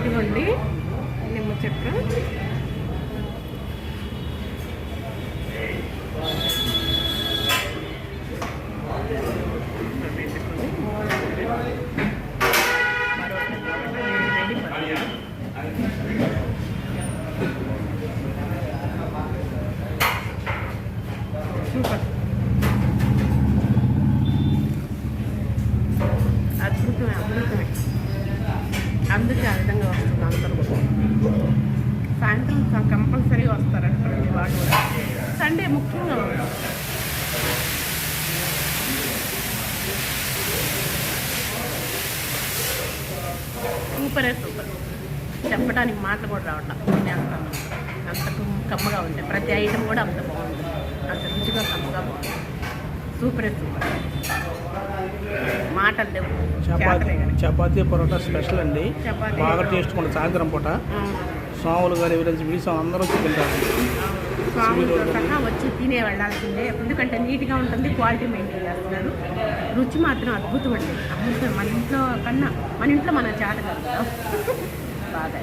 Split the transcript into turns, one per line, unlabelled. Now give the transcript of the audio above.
ఇదిగోండి నిమ్మ చెక్క. సూపర్, అద్భుతమే అద్భుతమే. అందుకే ఆ విధంగా వస్తుంది అందరూ. సాయంత్రం కంపల్సరీగా వస్తారంట ప్రతి వాళ్ళు కూడా. సండే ముఖ్యంగా సూపరే సూపర్. చెప్పడానికి మాటలు కూడా రావట్లేదు. అంత కమ్మగా ఉంటాయి. ప్రతి ఐటమ్ కూడా అంత బాగుంటుంది. అంత రుచిగా కమ్మగా బాగుంటుంది. సూపరే సూపర్. మాటలు లేవు.
చపాతీ పరోటా స్పెషల్ అండి. బాగా టేస్ట్ ఉంటుంది. సాయంత్రం పూట స్వాములు గారు ఎవరైనా వీడియో అందరూ వచ్చి తింటారు.
స్వాములతో సహా వచ్చి తినే వెళ్ళాల్సిందే. ఎందుకంటే నీట్గా ఉంటుంది, క్వాలిటీ మెయింటైన్ చేస్తున్నారు. రుచి మాత్రం అద్భుతం అండి. అద్భుతం. మన ఇంట్లో మన చేత కదా బాగా.